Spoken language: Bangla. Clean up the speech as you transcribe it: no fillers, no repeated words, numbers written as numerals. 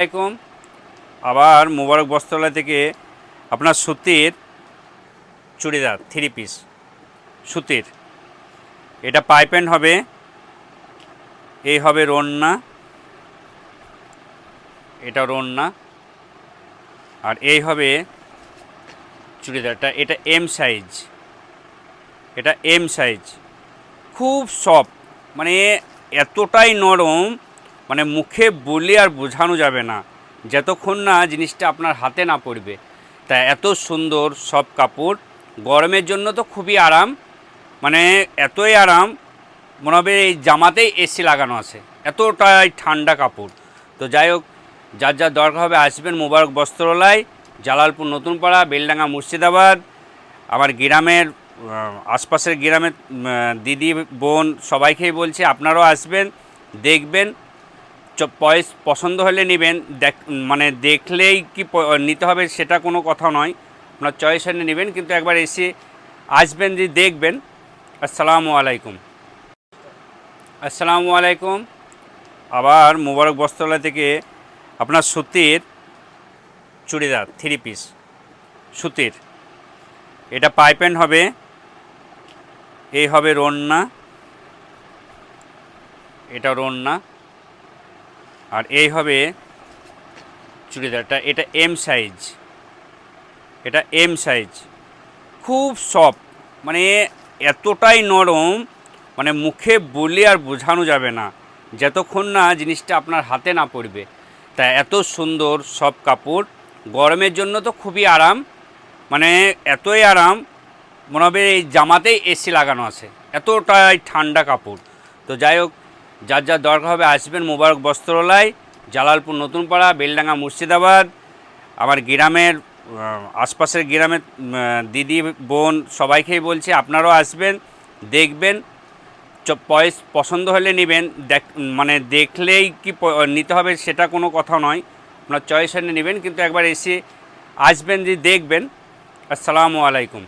আসসালামাইকুম। আবার মোবারক বস্ত্রালয় থেকে আপনার সুতির চুড়িদার 3 পিস সুতির, এটা পাইপেন হবে, এই হবে রন্না, এটা রন্না, আর এই হবে চুড়িদারটা। এটা এম সাইজ, এটা এম সাইজ, খুব সফট, মানে এতটাই নরম, মানে মুখে বলে আর বোঝানো যাবে না যতক্ষণ না জিনিসটা আপনার হাতে না পড়বে। তাই এত সুন্দর সব কাপড়, গরমের জন্য তো খুবই আরাম, মানে এতই আরাম মনে হবে এই জামাতেই এসি লাগানো আছে, এতটাই ঠান্ডা কাপড়। তো যাই হোক, যার যার দরকার হবে আসবেন মোবারক বস্ত্রালয়, জালালপুর নতুনপাড়া, বেলডাঙ্গা, মুর্শিদাবাদ। আমার গ্রামের আশপাশের গ্রামের দিদি বোন সবাইকেই বলছি আপনারাও আসবেন, দেখবেন, পছন্দ হলে নেবেন। মানে দেখলেই কি নিতে হবে সেটা কোনো কথা নয়, আপনার চয়েস হলে নেবেন, কিন্তু একবার এসে আসবেন, যে দেখবেন। আসসালামু আলাইকুম। আসসালামু আলাইকুম। আবার মোবারক বস্ত্রালয় থেকে আপনার সুতির চুড়িদার 3 পিস সুতির, এটা পাইপেন হবে, এই হবে রন্না, এটা রন্না, আর এই হবে চুড়িদারটা। এটা এম সাইজ, এটা এম সাইজ, খুব সফট, মানে এতটাই নরম, মানে মুখে বলে আর বোঝানো যাবে না যতক্ষণ না জিনিসটা আপনার হাতে না পড়বে। তাই এত সুন্দর সব কাপড়, গরমের জন্য তো খুবই আরাম, মানে এতই আরাম মনে হবে এই জামাতেই এসি লাগানো আছে, এতটাই ঠান্ডা কাপড়। তো যাই হোক, যার যার দরকার হবে আসবেন মোবারক বস্ত্রালয়, জালালপুর নতুনপাড়া, বেলডাঙ্গা, মুর্শিদাবাদ। আমার গ্রামের আশপাশের গ্রামের দিদি বোন সবাইকেই বলছি আপনারাও আসবেন, দেখবেন, পছন্দ হলে নেবেন। মানে দেখলেই কি নিতে হবে সেটা কোনো কথা নয়, আপনার চয়েস হলে নেবেন, কিন্তু একবার এসে আসবেন, যে দেখবেন। আসসালামু আলাইকুম।